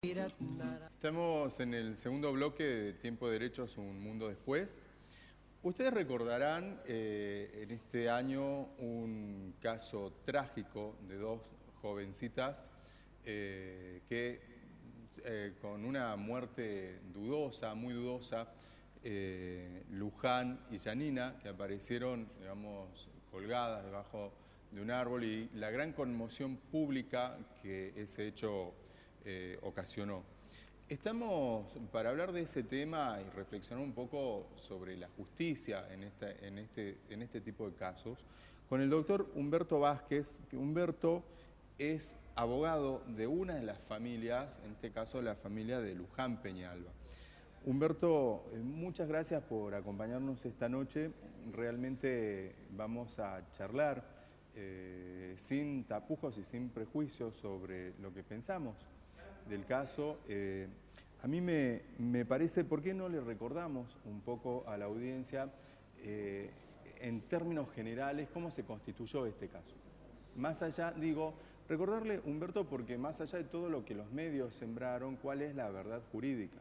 Estamos en el segundo bloque de Tiempo de Derechos, un mundo después. Ustedes recordarán en este año un caso trágico de dos jovencitas que con una muerte dudosa, muy dudosa, Luján y Yanina, que aparecieron, digamos, colgadas debajo de un árbol, y la gran conmoción pública que ese hecho ocasionó. Estamos para hablar de ese tema y reflexionar un poco sobre la justicia en este tipo de casos con el doctor Humberto Vázquez, que Humberto es abogado de una de las familias, en este caso la familia de Luján Peñalba. Humberto, muchas gracias por acompañarnos esta noche. Realmente vamos a charlar sin tapujos y sin prejuicios sobre lo que pensamos del caso. A mí me parece, ¿por qué no le recordamos un poco a la audiencia, en términos generales, cómo se constituyó este caso? Más allá, digo, recordarle, Humberto, porque más allá de todo lo que los medios sembraron, ¿cuál es la verdad jurídica?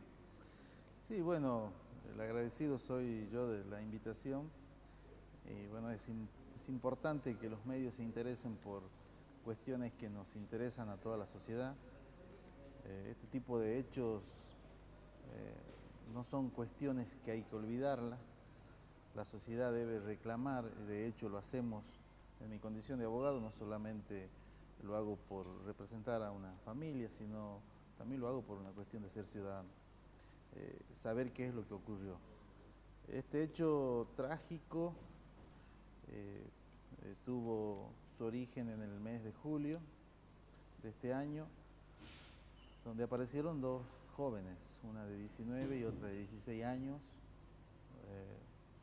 Sí, bueno, el agradecido soy yo de la invitación. Y bueno, es importante que los medios se interesen por cuestiones que nos interesan a toda la sociedad. Este tipo de hechos no son cuestiones que hay que olvidarlas. La sociedad debe reclamar, de hecho lo hacemos en mi condición de abogado, no solamente lo hago por representar a una familia, sino también lo hago por una cuestión de ser ciudadano. Saber qué es lo que ocurrió. Este hecho trágico tuvo su origen en el mes de julio de este año, donde aparecieron dos jóvenes, una de 19 y otra de 16 años.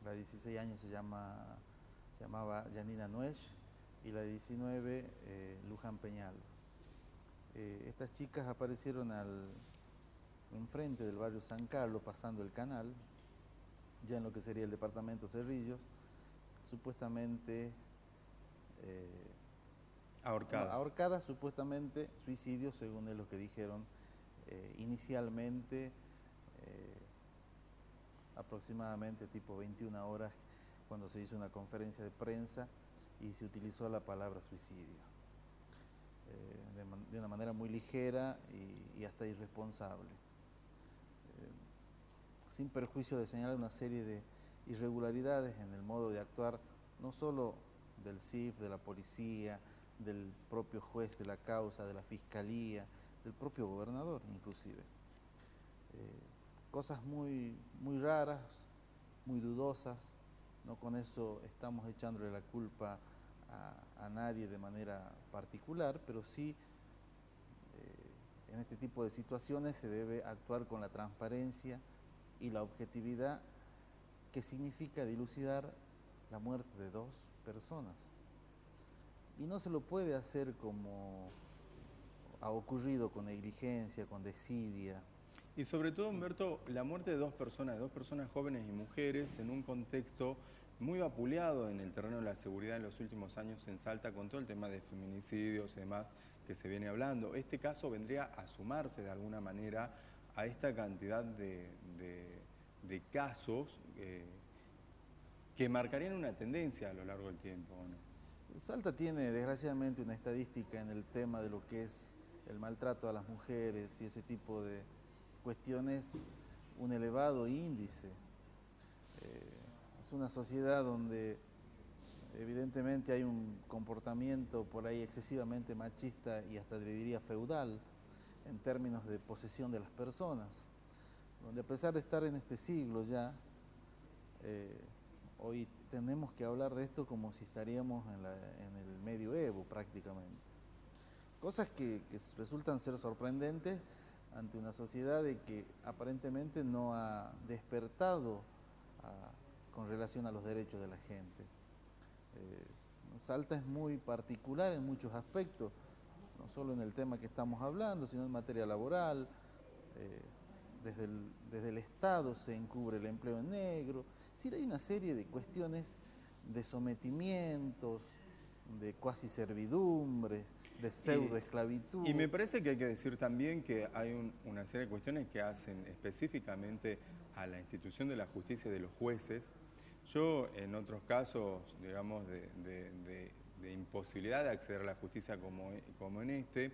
La de 16 años se llamaba Yanina Nuech y la de 19 Luján Peñalba. Estas chicas aparecieron enfrente del barrio San Carlos, pasando el canal, ya en lo que sería el departamento Cerrillos, supuestamente ahorcadas, supuestamente suicidio, según es lo que dijeron inicialmente, aproximadamente tipo 21 horas, cuando se hizo una conferencia de prensa y se utilizó la palabra suicidio, de una manera muy ligera y hasta irresponsable. Sin perjuicio de señalar una serie de irregularidades en el modo de actuar, no solo del CIF, de la policía, del propio juez de la causa, de la fiscalía, del propio gobernador inclusive. Cosas muy raras, muy dudosas. No con eso estamos echándole la culpa a nadie de manera particular, pero sí en este tipo de situaciones se debe actuar con la transparencia y la objetividad que significa dilucidar la muerte de dos personas. Y no se lo puede hacer como ha ocurrido, con negligencia, con desidia. Y sobre todo, Humberto, la muerte de dos personas jóvenes y mujeres, en un contexto muy vapuleado en el terreno de la seguridad en los últimos años en Salta, con todo el tema de feminicidios y demás que se viene hablando. Este caso vendría a sumarse de alguna manera a esta cantidad de casos que marcarían una tendencia a lo largo del tiempo, ¿no? Salta tiene desgraciadamente una estadística en el tema de lo que es el maltrato a las mujeres y ese tipo de cuestiones, un elevado índice. Es una sociedad donde evidentemente hay un comportamiento por ahí excesivamente machista y hasta le diría feudal en términos de posesión de las personas, donde a pesar de estar en este siglo ya, hoy tenemos que hablar de esto como si estaríamos en el medioevo prácticamente. Cosas que resultan ser sorprendentes ante una sociedad de que aparentemente no ha despertado con relación a los derechos de la gente. Salta es muy particular en muchos aspectos, no solo en el tema que estamos hablando, sino en materia laboral. Desde el Estado se encubre el empleo en negro. Es decir, hay una serie de cuestiones de sometimientos, de cuasi servidumbre. de pseudoesclavitud. Y me parece que hay que decir también que hay una serie de cuestiones que hacen específicamente a la institución de la justicia y de los jueces. Yo, en otros casos, digamos, de imposibilidad de acceder a la justicia como en este,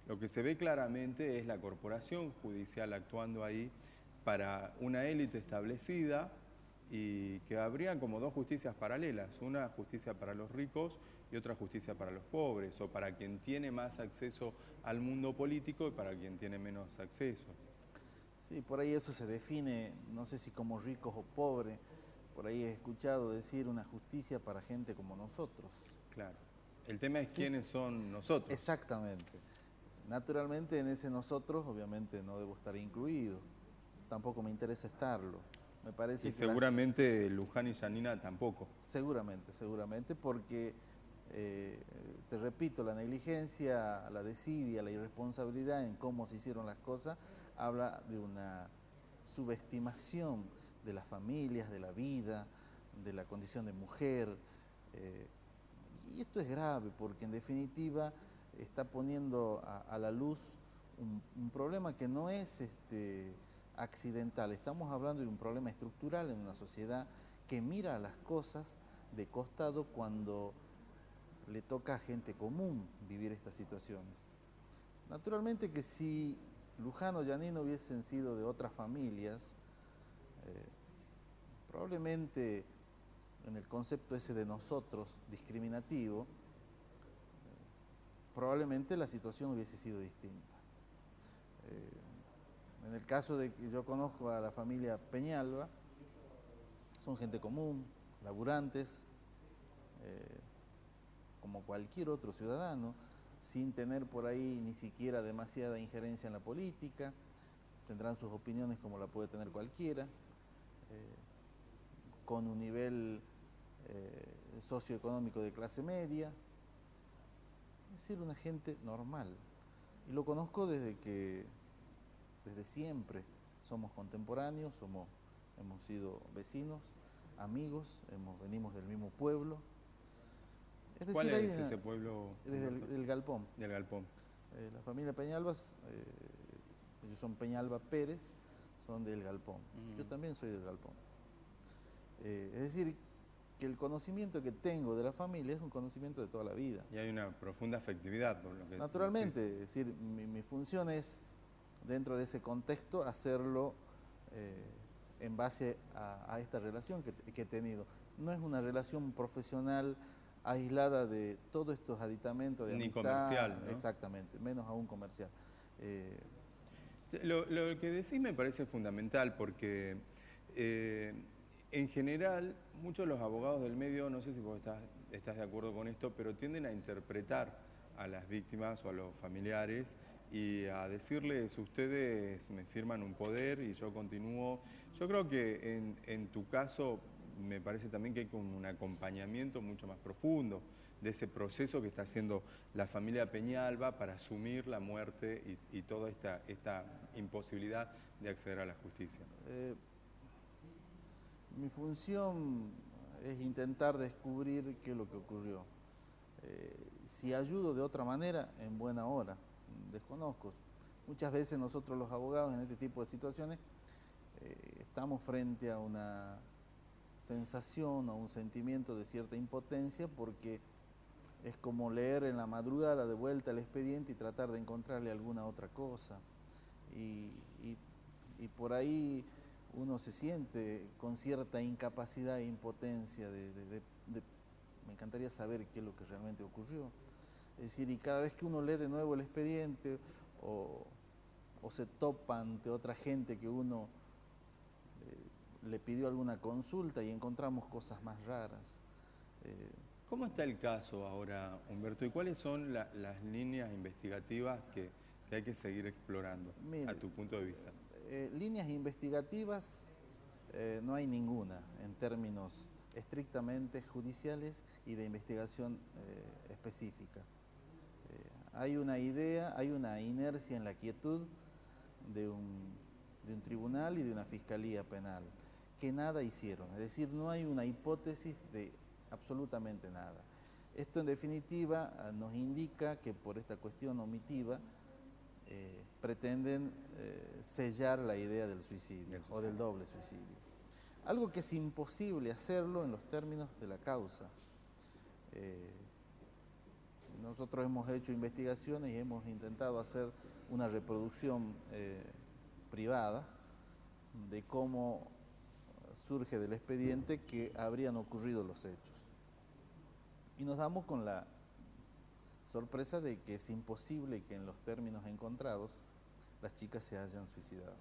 lo que se ve claramente es la corporación judicial actuando ahí para una élite establecida y que habría como dos justicias paralelas, una justicia para los ricos y otra justicia para los pobres, o para quien tiene más acceso al mundo político y para quien tiene menos acceso. Sí, por ahí eso se define, no sé si como ricos o pobres, por ahí he escuchado decir una justicia para gente como nosotros. Claro. El tema es Sí, quiénes son nosotros. exactamente. Naturalmente en ese nosotros obviamente no debo estar incluido, tampoco me interesa estarlo. Me parece Y que seguramente Luján y Janina tampoco. seguramente, porque, te repito, la negligencia, la desidia, la irresponsabilidad en cómo se hicieron las cosas, habla de una subestimación de las familias, de la vida, de la condición de mujer. eh, y esto es grave porque en definitiva está poniendo a la luz un problema que no es accidental. Estamos hablando de un problema estructural en una sociedad que mira a las cosas de costado cuando le toca a gente común vivir estas situaciones. Naturalmente que si Luján o Janino hubiesen sido de otras familias, probablemente en el concepto ese de nosotros discriminativo, probablemente la situación hubiese sido distinta. En el caso de que yo conozco a la familia Peñalba, son gente común, laburantes, como cualquier otro ciudadano, sin tener por ahí ni siquiera demasiada injerencia en la política, tendrán sus opiniones como la puede tener cualquiera, con un nivel socioeconómico de clase media, es decir, una gente normal. Y lo conozco desde siempre, somos contemporáneos, hemos sido vecinos, amigos, venimos del mismo pueblo. Es ¿Cuál decir, es ese pueblo? desde el Galpón. Del Galpón. La familia Peñalbas, ellos son Peñalba Pérez, son del Galpón. Yo también soy del Galpón. Es decir, que el conocimiento que tengo de la familia es un conocimiento de toda la vida. Y hay una profunda afectividad por lo que Naturalmente, decís. es decir, mi función es, dentro de ese contexto, hacerlo en base a esta relación que he tenido. No es una relación profesional aislada de todos estos aditamentos de Ni amistad. comercial, ¿no? Exactamente, menos aún comercial. Lo que decís me parece fundamental porque en general muchos de los abogados del medio, no sé si vos estás de acuerdo con esto, pero tienden a interpretar a las víctimas o a los familiares y a decirles ustedes me firman un poder y yo continúo. Yo creo que en tu caso me parece también que hay como un acompañamiento mucho más profundo de ese proceso que está haciendo la familia Peñalba para asumir la muerte y toda esta imposibilidad de acceder a la justicia. Mi función es intentar descubrir qué es lo que ocurrió. Si ayudo de otra manera, en buena hora, desconozco. Muchas veces nosotros los abogados en este tipo de situaciones estamos frente a una sensación o un sentimiento de cierta impotencia porque es como leer en la madrugada de vuelta el expediente y tratar de encontrarle alguna otra cosa. Y por ahí uno se siente con cierta incapacidad e impotencia me encantaría saber qué es lo que realmente ocurrió. Es decir, y cada vez que uno lee de nuevo el expediente o se topa ante otra gente que uno le pidió alguna consulta y encontramos cosas más raras. ¿Cómo está el caso ahora, Humberto? ¿Y cuáles son las líneas investigativas que hay que seguir explorando, Mire, a tu punto de vista? Líneas investigativas no hay ninguna en términos estrictamente judiciales y de investigación específica. Hay una idea, hay una inercia en la quietud de un tribunal y de una fiscalía penal, que nada hicieron. Es decir, no hay una hipótesis de absolutamente nada. Esto en definitiva nos indica que por esta cuestión omitiva pretenden sellar la idea del suicidio o del doble suicidio. Algo que es imposible hacerlo en los términos de la causa. Nosotros hemos hecho investigaciones y hemos intentado hacer una reproducción privada de cómo surge del expediente que habrían ocurrido los hechos. Y nos damos con la sorpresa de que es imposible que en los términos encontrados las chicas se hayan suicidado.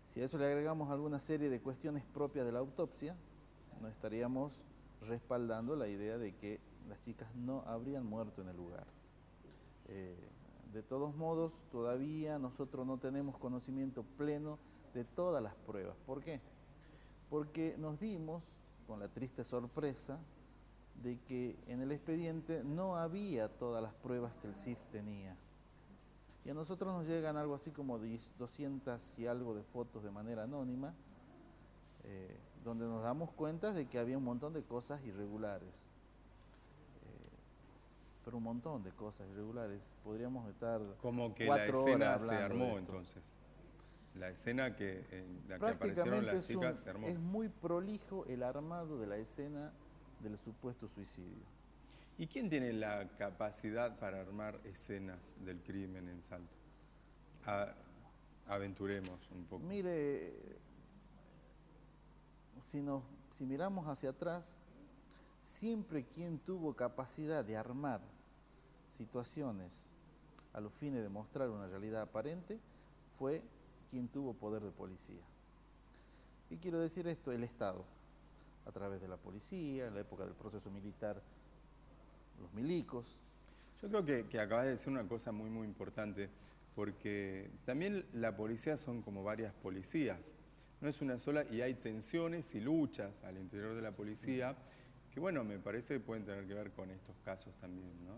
Si a eso le agregamos alguna serie de cuestiones propias de la autopsia, nos estaríamos respaldando la idea de que las chicas no habrían muerto en el lugar. De todos modos, todavía nosotros no tenemos conocimiento pleno de todas las pruebas. ¿Por qué? Porque nos dimos con la triste sorpresa de que en el expediente no había todas las pruebas que el CIF tenía. Y a nosotros nos llegan algo así como 200 y algo de fotos de manera anónima, donde nos damos cuenta de que había un montón de cosas irregulares. Pero un montón de cosas irregulares. Podríamos estar como que 4 la escena horas se hablando armó de esto. entonces. La escena en la que aparecieron Prácticamente las chicas se armó. es muy prolijo el armado de la escena del supuesto suicidio. ¿Y quién tiene la capacidad para armar escenas del crimen en Salta? Aventuremos un poco. Mire, si miramos hacia atrás, siempre quien tuvo capacidad de armar situaciones a los fines de mostrar una realidad aparente fue quien tuvo poder de policía. ¿Qué quiero decir esto? El Estado, a través de la policía, en la época del proceso militar, los milicos. Yo creo que acabas de decir una cosa muy, muy importante, porque también la policía son como varias policías, no es una sola, y hay tensiones y luchas al interior de la policía, que bueno, me parece que pueden tener que ver con estos casos también, ¿no?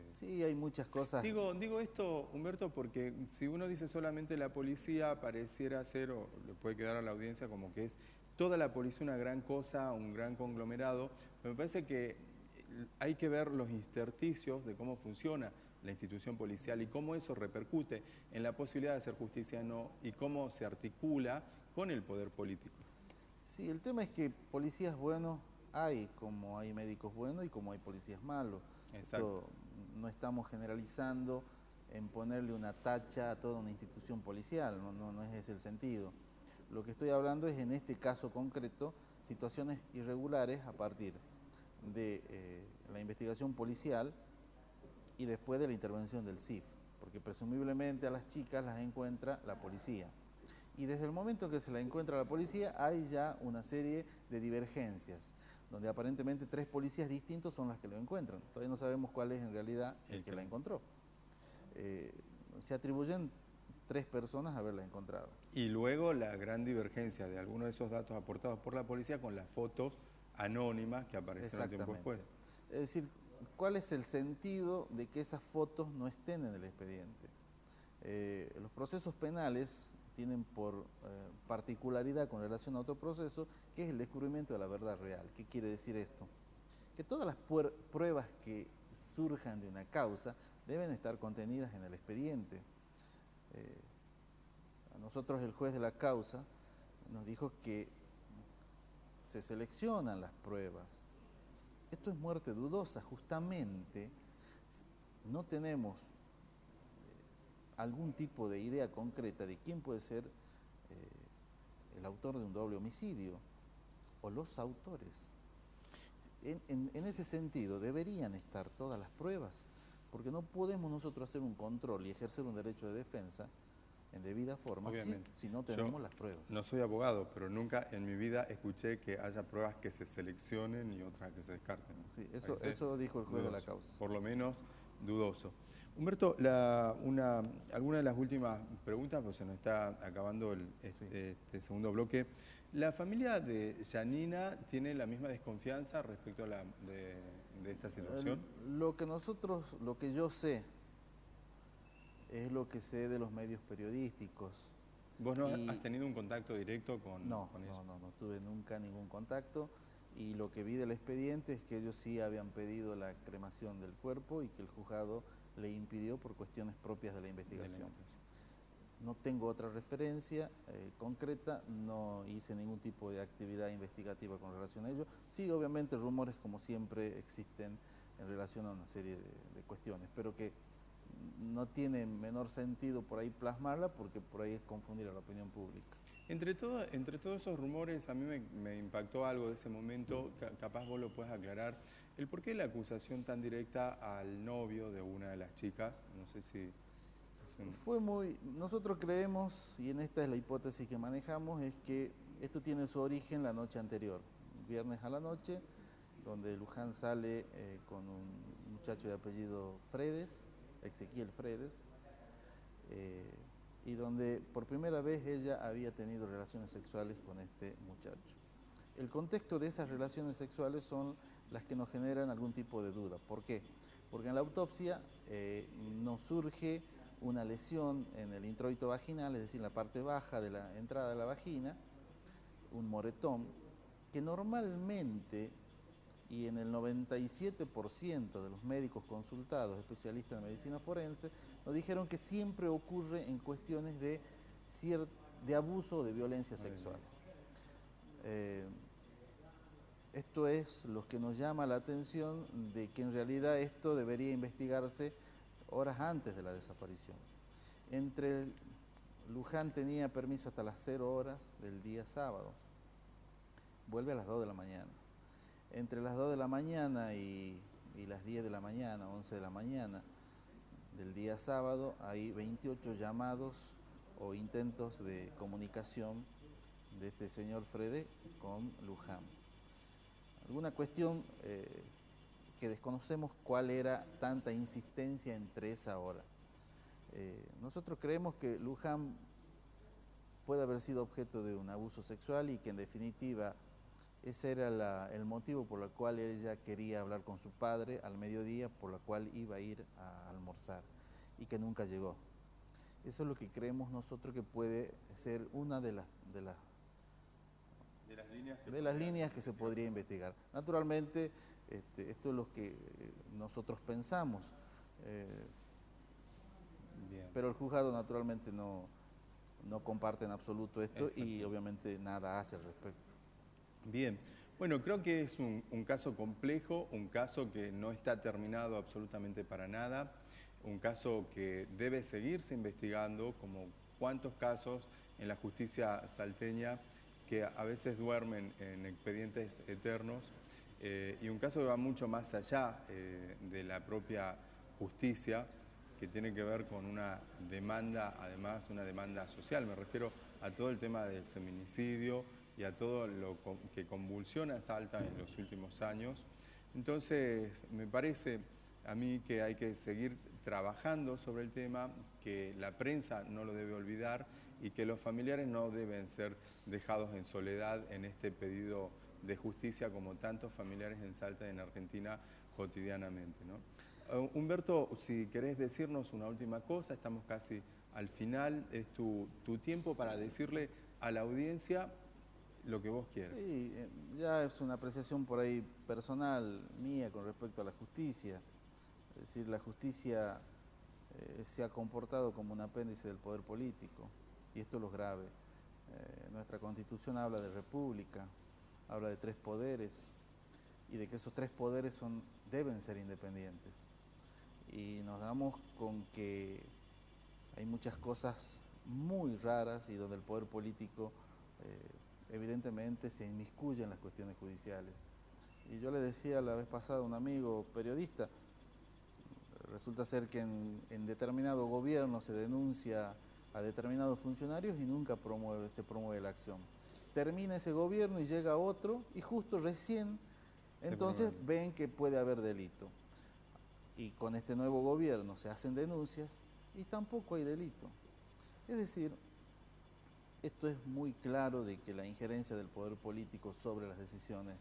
Sí, hay muchas cosas. Digo esto, Humberto, porque si uno dice solamente la policía, pareciera ser, o le puede quedar a la audiencia como que es toda la policía una gran cosa, un gran conglomerado, pero me parece que hay que ver los intersticios de cómo funciona la institución policial y cómo eso repercute en la posibilidad de hacer justicia o no y cómo se articula con el poder político. Sí, el tema es que policías buenos hay, como hay médicos buenos y como hay policías malos. Exacto. Esto, no estamos generalizando en ponerle una tacha a toda una institución policial, no es ese el sentido. Lo que estoy hablando es en este caso concreto, situaciones irregulares a partir de la investigación policial y después de la intervención del CIF, porque presumiblemente a las chicas las encuentra la policía. Y desde el momento que se la encuentra la policía hay ya una serie de divergencias, donde aparentemente 3 policías distintos son las que lo encuentran. Todavía no sabemos cuál es en realidad el que la encontró. Se atribuyen 3 personas a haberla encontrado. Y luego la gran divergencia de algunos de esos datos aportados por la policía con las fotos anónimas que aparecieron tiempo después. Es decir, ¿cuál es el sentido de que esas fotos no estén en el expediente? Los procesos penales tienen por particularidad con relación a otro proceso, que es el descubrimiento de la verdad real. ¿Qué quiere decir esto? Que todas las pruebas que surjan de una causa deben estar contenidas en el expediente. A nosotros el juez de la causa nos dijo que se seleccionan las pruebas. Esto es muerte dudosa, justamente no tenemos algún tipo de idea concreta de quién puede ser el autor de un doble homicidio o los autores. En ese sentido deberían estar todas las pruebas, porque no podemos nosotros hacer un control y ejercer un derecho de defensa en debida forma si no tenemos las pruebas. No soy abogado, pero nunca en mi vida escuché que haya pruebas que se seleccionen y otras que se descarten. Sí, eso dijo el juez de la causa. Por lo menos dudoso. Humberto, alguna de las últimas preguntas, pues se nos está acabando este segundo bloque. ¿La familia de Yanina tiene la misma desconfianza respecto a de esta situación? Lo que yo sé, es lo que sé de los medios periodísticos. ¿Vos no has tenido un contacto directo con ellos? No tuve nunca ningún contacto y lo que vi del expediente es que ellos sí habían pedido la cremación del cuerpo y que el juzgado le impidió por cuestiones propias de la investigación. No tengo otra referencia concreta, no hice ningún tipo de actividad investigativa con relación a ello. Sí, obviamente rumores como siempre existen en relación a una serie de cuestiones, pero que no tiene menor sentido por ahí plasmarla porque por ahí es confundir a la opinión pública. Entre todos esos rumores, a mí me impactó algo de ese momento, capaz vos lo puedes aclarar, el por qué la acusación tan directa al novio de una de las chicas, no sé si... Nosotros creemos, y en esta es la hipótesis que manejamos, es que esto tiene su origen la noche anterior, viernes a la noche, donde Luján sale con un muchacho de apellido Fredes, Ezequiel Fredes, y donde por primera vez ella había tenido relaciones sexuales con este muchacho. El contexto de esas relaciones sexuales son las que nos generan algún tipo de duda. ¿Por qué? Porque en la autopsia nos surge una lesión en el introito vaginal, es decir, en la parte baja de la entrada de la vagina, un moretón, que normalmente, y en el 97% de los médicos consultados, especialistas en medicina forense, nos dijeron que siempre ocurre en cuestiones de abuso o de violencia sexual. Esto es lo que nos llama la atención de que en realidad esto debería investigarse horas antes de la desaparición. Luján tenía permiso hasta las 0 horas del día sábado, vuelve a las 2 de la mañana. Entre las 2 de la mañana y las 10 de la mañana, 11 de la mañana del día sábado, hay 28 llamados o intentos de comunicación de este señor Frede con Luján. Alguna cuestión que desconocemos cuál era tanta insistencia entre esa hora. Nosotros creemos que Luján puede haber sido objeto de un abuso sexual y que en definitiva ese era el motivo por el cual ella quería hablar con su padre al mediodía, por la cual iba a ir a almorzar y que nunca llegó. Eso es lo que creemos nosotros que puede ser una de las líneas que se podría investigar. Naturalmente, esto es lo que nosotros pensamos, pero el juzgado naturalmente no comparte en absoluto esto y obviamente nada hace al respecto. Bien, bueno, creo que es un caso complejo, un caso que no está terminado absolutamente para nada, un caso que debe seguirse investigando, como cuántos casos en la justicia salteña que a veces duermen en expedientes eternos, y un caso que va mucho más allá de la propia justicia, que tiene que ver con una demanda, además una demanda social. Me refiero a todo el tema del feminicidio y a todo lo que convulsiona a Salta en los últimos años. Entonces, me parece a mí que hay que seguir trabajando sobre el tema, que la prensa no lo debe olvidar y que los familiares no deben ser dejados en soledad en este pedido de justicia como tantos familiares en Salta y en Argentina cotidianamente, ¿no? Humberto, si querés decirnos una última cosa, estamos casi al final, es tu tiempo para decirle a la audiencia lo que vos quieras. Sí, ya es una apreciación por ahí personal mía con respecto a la justicia. Es decir, la justicia se ha comportado como un apéndice del poder político, y esto es lo grave. Nuestra Constitución habla de república, habla de 3 poderes, y de que esos 3 poderes deben ser independientes. Y nos damos con que hay muchas cosas muy raras y donde el poder político evidentemente se inmiscuye en las cuestiones judiciales. Y yo le decía la vez pasada a un amigo periodista, resulta ser que en determinado gobierno se denuncia a determinados funcionarios y nunca se promueve la acción. Termina ese gobierno y llega otro y justo recién entonces ven que puede haber delito. Y con este nuevo gobierno se hacen denuncias y tampoco hay delito. Es decir, esto es muy claro de que la injerencia del poder político sobre las decisiones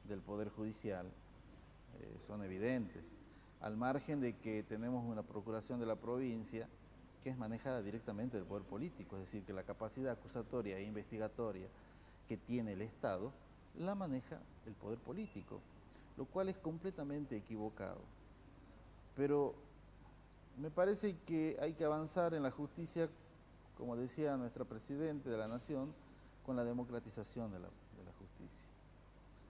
del poder judicial son evidentes, al margen de que tenemos una procuración de la provincia que es manejada directamente del poder político, es decir, que la capacidad acusatoria e investigatoria que tiene el Estado la maneja el poder político, lo cual es completamente equivocado. Pero me parece que hay que avanzar en la justicia, como decía nuestra Presidenta de la Nación, con la democratización de la justicia.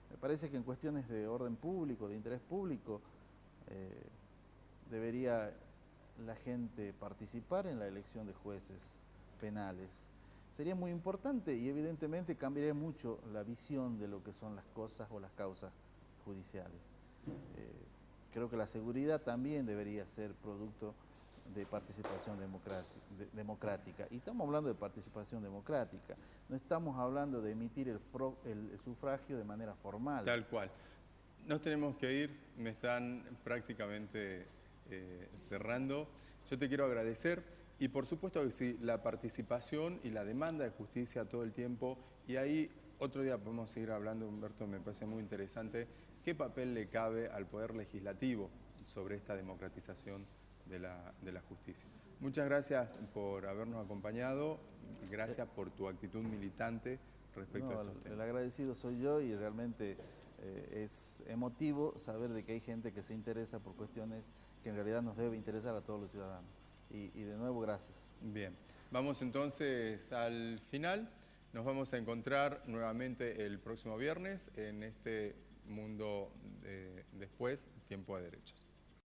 Me parece que en cuestiones de orden público, de interés público, debería la gente participar en la elección de jueces penales. Sería muy importante y evidentemente cambiaría mucho la visión de lo que son las cosas o las causas judiciales. Creo que la seguridad también debería ser producto de participación democrática. Y estamos hablando de participación democrática, no estamos hablando de emitir el sufragio de manera formal. Tal cual. Nos tenemos que ir, me están prácticamente cerrando. Yo te quiero agradecer y por supuesto que sí, la participación y la demanda de justicia todo el tiempo, y ahí otro día podemos seguir hablando, Humberto, me parece muy interesante, qué papel le cabe al Poder Legislativo sobre esta democratización de la justicia. Muchas gracias por habernos acompañado, gracias por tu actitud militante respecto a estos temas. El agradecido soy yo y realmente es emotivo saber de que hay gente que se interesa por cuestiones que en realidad nos debe interesar a todos los ciudadanos. Y de nuevo, gracias. Bien, vamos entonces al final. Nos vamos a encontrar nuevamente el próximo viernes en este Mundo Después, Tiempo de Derechos.